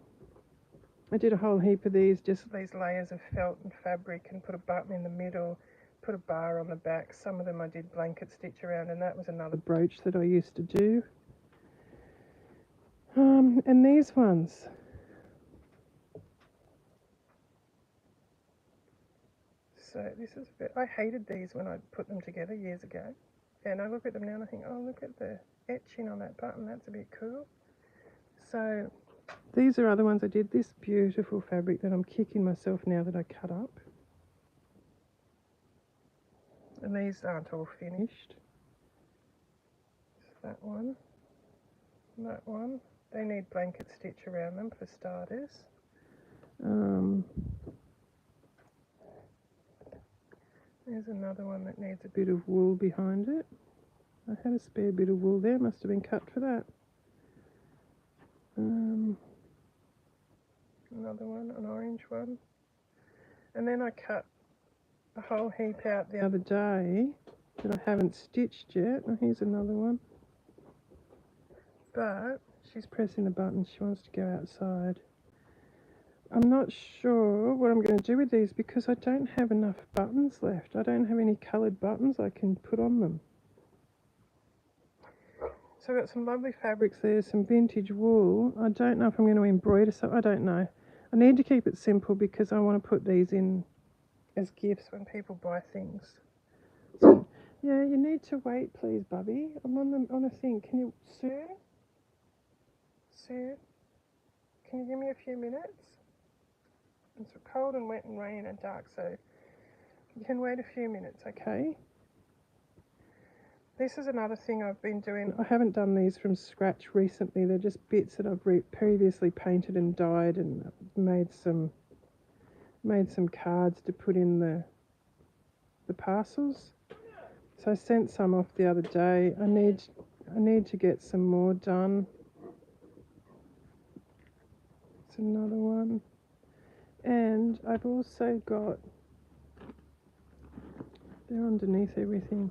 I did a whole heap of these, just these layers of felt and fabric, and put a button in the middle, put a bar on the back. Some of them I did blanket stitch around, and that was another brooch that I used to do. And these ones. So this is a bit, I hated these when I put them together years ago. And I look at them now and I think, oh, look at the etching on that button, that's a bit cool. So these are other ones I did. This beautiful fabric that I'm kicking myself now that I cut up. And these aren't all finished. That one, that one. They need blanket stitch around them for starters. There's another one that needs a bit of wool behind it. I had a spare bit of wool there, must have been cut for that. Another one, an orange one. And then I cut a whole heap out the other day that I haven't stitched yet. Oh, here's another one. But she's pressing the button, she wants to go outside. I'm not sure what I'm going to do with these because I don't have enough buttons left. I don't have any coloured buttons I can put on them. So I've got some lovely fabrics there, some vintage wool. I don't know if I'm going to embroider something. I don't know. I need to keep it simple because I want to put these in as gifts when people buy things. So, yeah, you need to wait, please, Bubby. I'm on a thing. Can you, Sue? Sue? Can you give me a few minutes? It's cold and wet and rainy and dark, so you can wait a few minutes, okay? This is another thing I've been doing. I haven't done these from scratch recently. They're just bits that I've previously painted and dyed and made some cards to put in the parcels. So I sent some off the other day. I need to get some more done. It's another one. And I've also got, they're underneath everything.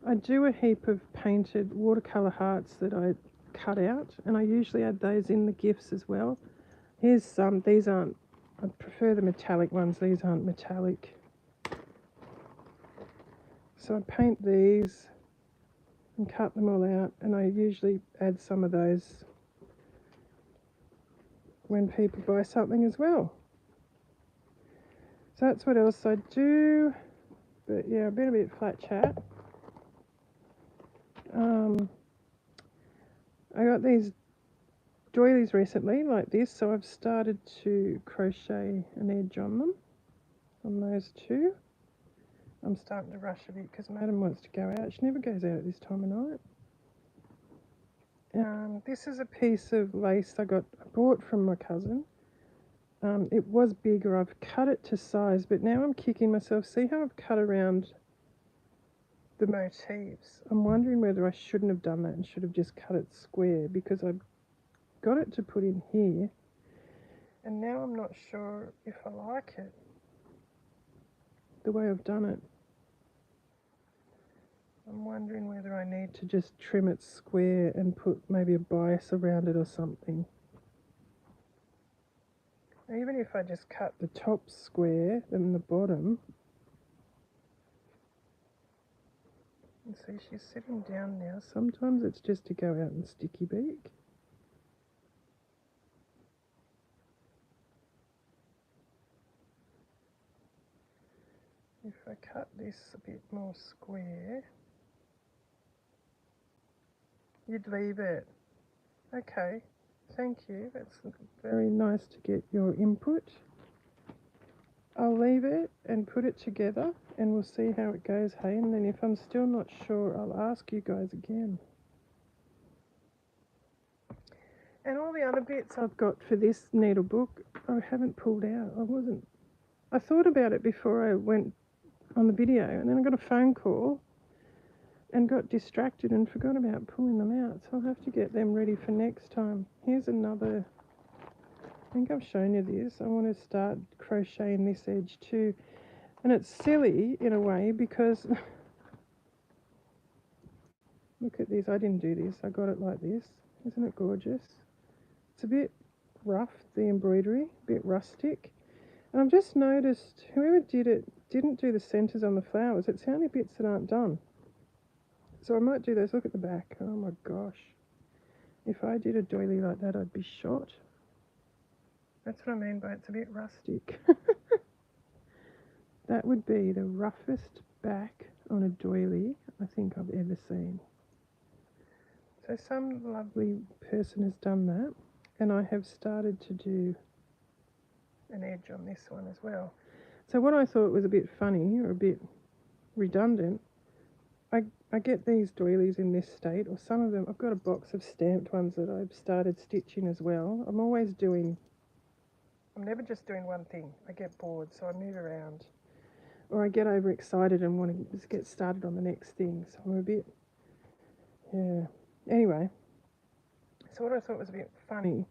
I do a heap of painted watercolour hearts that I cut out, and I usually add those in the gifts as well. Here's some. These aren't, I prefer the metallic ones. These aren't metallic. So I paint these and cut them all out, and I usually add some of those when people buy something as well. So that's what else I do. But yeah, I've been a bit flat chat. I got these doilies recently like this, so I've started to crochet an edge on them, on those two. I'm starting to rush a bit because Madam wants to go out. She never goes out at this time of night. This is a piece of lace I bought from my cousin. It was bigger. I've cut it to size, but now I'm kicking myself. See how I've cut around the motifs? I'm wondering whether I shouldn't have done that and should have just cut it square, because I've got it to put in here, and now I'm not sure if I like it the way I've done it. I'm wondering whether I need to just trim it square and put maybe a bias around it or something. Even if I just cut the top square and the bottom. You see, she's sitting down now. Sometimes it's just to go out and sticky beak. If I cut this a bit more square, you'd leave it. Okay, thank you. That's very nice to get your input. I'll leave it and put it together, and we'll see how it goes, hey? And then if I'm still not sure, I'll ask you guys again. And all the other bits I've got for this needle book, I haven't pulled out. I thought about it before I went on the video, and then I got a phone call and got distracted and forgot about pulling them out. So I'll have to get them ready for next time. Here's another. I think I've shown you this. I want to start crocheting this edge too. And it's silly in a way because look at this. I didn't do this. I got it like this. Isn't it gorgeous? It's a bit rough, the embroidery, a bit rustic. And I've just noticed whoever did it didn't do the centres on the flowers. It's the only bits that aren't done. So I might do those. Look at the back. Oh my gosh. If I did a doily like that, I'd be shot. That's what I mean by it's a bit rustic. That would be the roughest back on a doily I think I've ever seen. So some lovely person has done that, and I have started to do an edge on this one as well. So what I thought was a bit funny or a bit redundant, I get these doilies in this state, or some of them, I've got a box of stamped ones that I've started stitching as well. I'm never just doing one thing. I get bored, so I move around. Or I get overexcited and want to just get started on the next thing. So I'm a bit, yeah. Anyway, so what I thought was a bit funny,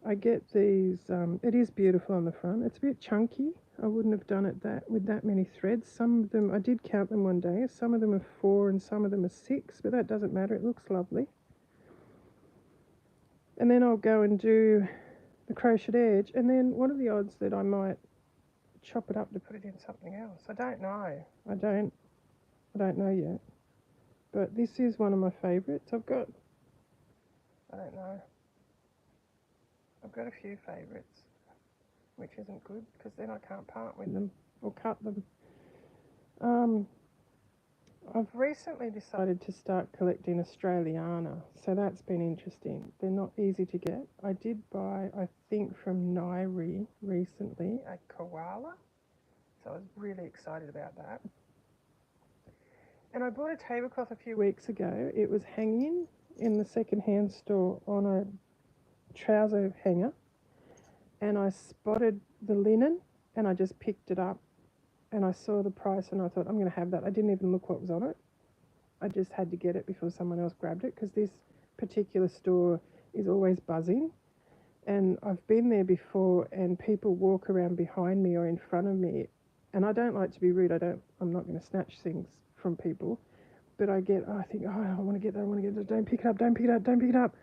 I get these, it is beautiful on the front. It's a bit chunky. I wouldn't have done it with that many threads. Some of them, I did count them one day. Some of them are 4 and some of them are 6, but that doesn't matter. It looks lovely. And then I'll go and do the crocheted edge. And then what are the odds that I might chop it up to put it in something else? I don't know. I don't know yet. But this is one of my favourites. I don't know. I've got a few favourites, which isn't good because then I can't part with them or cut them. I've recently decided to start collecting Australiana, so that's been interesting. They're not easy to get. I did buy, I think, from Nairi recently, a koala, so I was really excited about that. And I bought a tablecloth a few weeks ago. It was hanging in the second-hand store on a trouser hanger, and I spotted the linen and I just picked it up, and I saw the price and I thought, I'm going to have that. I didn't even look what was on it. I just had to get it before someone else grabbed it, because this particular store is always buzzing, and I've been there before and people walk around behind me or in front of me, and I don't like to be rude. I'm not going to snatch things from people, but I think, oh, I want to get that, don't pick it up.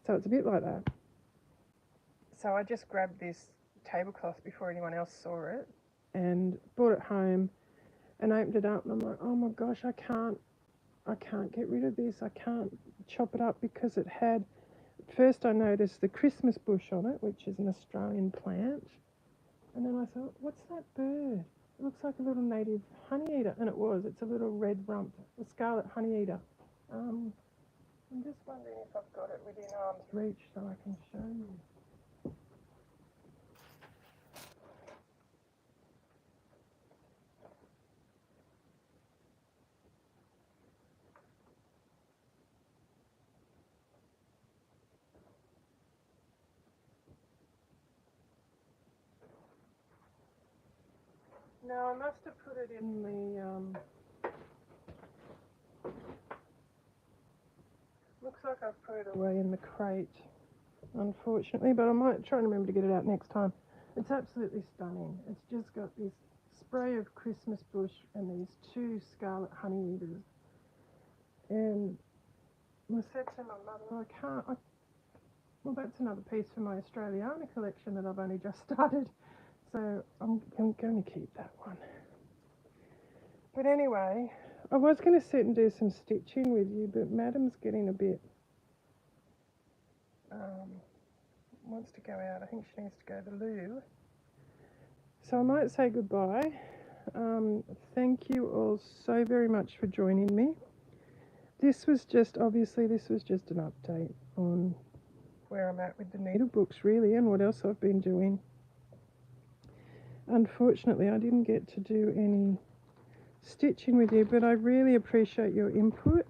So it's a bit like that. So I just grabbed this tablecloth before anyone else saw it and brought it home and opened it up, and I'm like, oh my gosh, I can't get rid of this. I can't chop it up because it had, first I noticed the Christmas bush on it, which is an Australian plant, and then I thought, what's that bird? It looks like a little native honeyeater, and it's a little red-rumped, a scarlet honeyeater. I'm just wondering if I've got it within arm's reach so I can show you. No, I must have put it in the, looks like I've put it away in the crate, unfortunately, but I might try and remember to get it out next time. It's absolutely stunning. It's just got this spray of Christmas bush and these 2 scarlet honeyeaters. And I said to my mother, well, that's another piece for my Australiana collection that I've only just started. So I'm going to keep that one. But anyway, I was going to sit and do some stitching with you, but Madam's getting a bit, wants to go out. I think she needs to go to the loo. So I might say goodbye. Thank you all so very much for joining me. This was just an update on where I'm at with the needle books, really, and what else I've been doing. Unfortunately, I didn't get to do any stitching with you, but I really appreciate your input.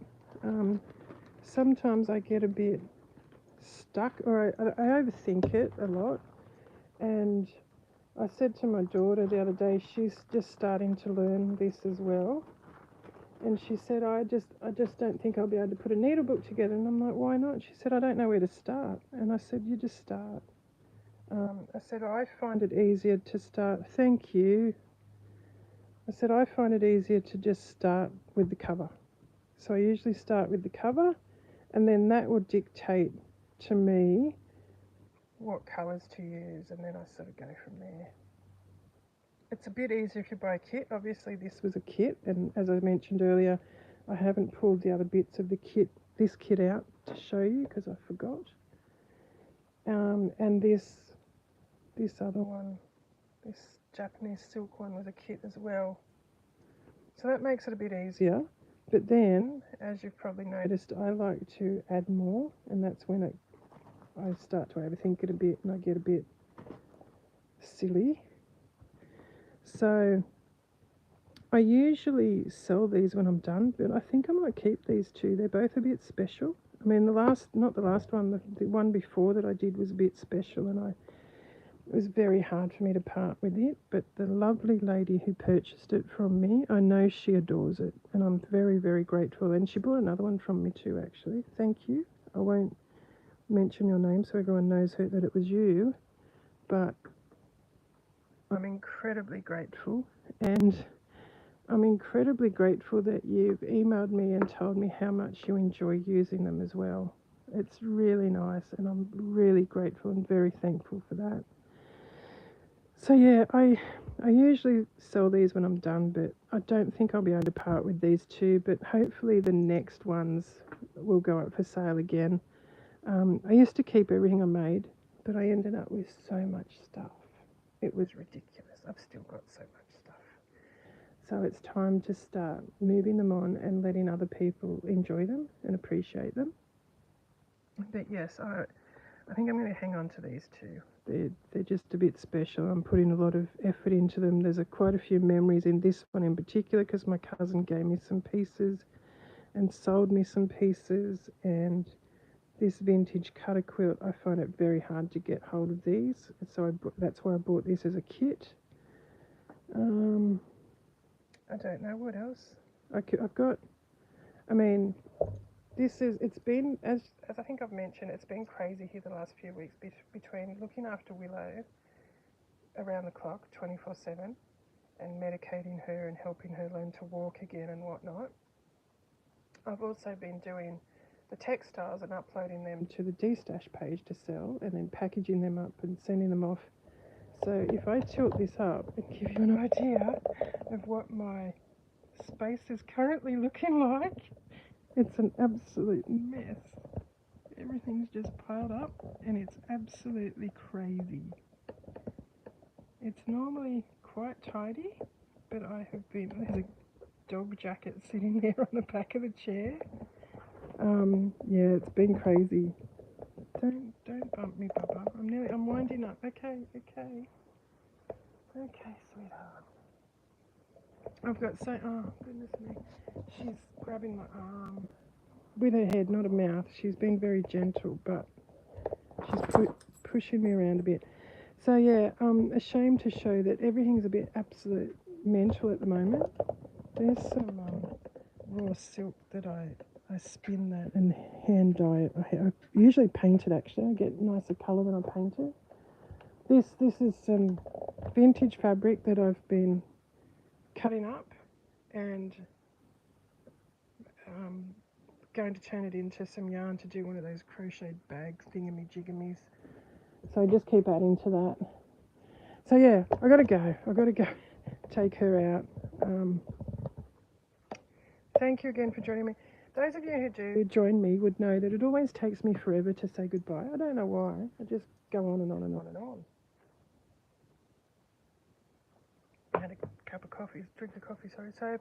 Sometimes I get a bit stuck, or I overthink it a lot, and I said to my daughter the other day, she's just starting to learn this as well, and she said, I just don't think I'll be able to put a needle book together. And I'm like, why not? She said, I don't know where to start. And I said, you just start. I said, I find it easier to start. Thank you. I said, I find it easier to just start with the cover. So I usually start with the cover, and then that will dictate to me what colours to use, and then I sort of go from there. It's a bit easier if you buy a kit. Obviously this was a kit, and as I mentioned earlier, I haven't pulled the other bits of the kit, this kit out to show you because I forgot. And this other one, this Japanese silk one, was a kit as well. So that makes it a bit easier. But then, as you've probably noticed, I like to add more, and that's when I start to overthink it a bit and I get a bit silly. So I usually sell these when I'm done, but I think I might keep these two. They're both a bit special. I mean, not the last one, the one before that I did was a bit special, and it was very hard for me to part with it. But the lovely lady who purchased it from me, I know she adores it, and I'm very, very grateful. And she bought another one from me too, actually. Thank you. I won't mention your name so everyone knows that it was you, but I'm incredibly grateful, and I'm incredibly grateful that you've emailed me and told me how much you enjoy using them as well. It's really nice, and I'm really grateful and very thankful for that. So yeah, I usually sell these when I'm done, but I don't think I'll be able to part with these two, but hopefully the next ones will go up for sale again. I used to keep everything I made, but I ended up with so much stuff. It was ridiculous. I've still got so much stuff. So it's time to start moving them on and letting other people enjoy them and appreciate them. But yes, I think I'm going to hang on to these two. They're just a bit special. I'm putting a lot of effort into them. There's quite a few memories in this one in particular because my cousin gave me some pieces and sold me some pieces, and this vintage cutter quilt, I find it very hard to get hold of these, so that's why I bought this as a kit. I don't know what else. I've got, I mean, it's been, as I think I've mentioned, it's been crazy here the last few weeks between looking after Willow around the clock, 24/7, and medicating her and helping her learn to walk again and whatnot. I've also been doing the textiles and uploading them to the D-Stash page to sell, and then packaging them up and sending them off. So if I tilt this up and give you an idea of what my space is currently looking like, it's an absolute mess. Everything's just piled up and it's absolutely crazy. It's normally quite tidy, but there's a dog jacket sitting there on the back of the chair. Yeah, it's been crazy. Don't bump me, Bubba. I'm winding up. Okay, sweetheart. Oh, goodness me. She's grabbing my arm with her head, not a mouth. She's been very gentle, but she's pushing me around a bit. So yeah, I'm ashamed to show that everything's a bit absolute mental at the moment. There's some raw silk that I spin that and hand dye it. I usually paint it actually. I get nicer colour when I paint it. This is some vintage fabric that I've been cutting up and going to turn it into some yarn to do one of those crocheted bag thingamajiggamies. So I just keep adding to that. So yeah, I gotta go take her out. Thank you again for joining me. Those of you who do join me would know that it always takes me forever to say goodbye. I don't know why. I just go on and on and on and on. I had a cup of coffee, drink of coffee, sorry. So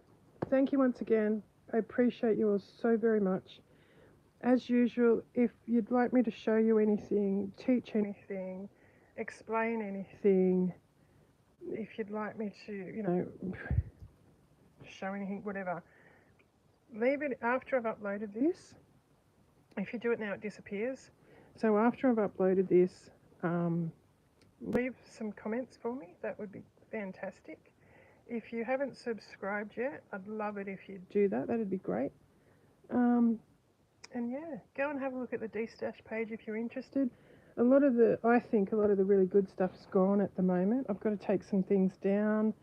thank you once again. I appreciate you all so very much. As usual, if you'd like me to show you anything, teach anything, explain anything, if you'd like me to, show anything, whatever, leave it after I've uploaded this. If you do it now, it disappears. So after I've uploaded this, leave some comments for me. That would be fantastic. If you haven't subscribed yet, I'd love it if you'd do that. That'd be great. And yeah, go and have a look at the D-Stash page if you're interested. I think a lot of the really good stuff's gone at the moment. I've got to take some things down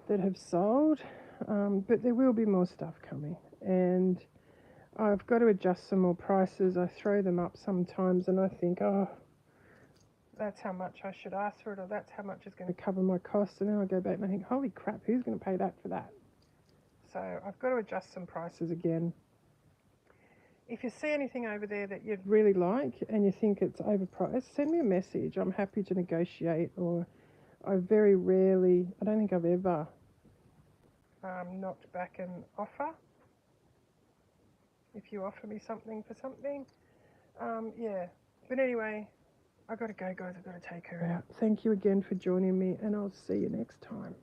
that have sold, but there will be more stuff coming. And I've got to adjust some more prices. I throw them up sometimes and I think, oh, that's how much I should ask for it, or that's how much is going to cover my costs. And then I go back and I think, holy crap, who's going to pay that for that? So I've got to adjust some prices again. If you see anything over there that you'd really like and you think it's overpriced, send me a message. I'm happy to negotiate, or I very rarely, I don't think I've ever knocked back an offer. If you offer me something for something, yeah. But anyway, I've got to go, guys. I've got to take her out. Thank you again for joining me, and I'll see you next time.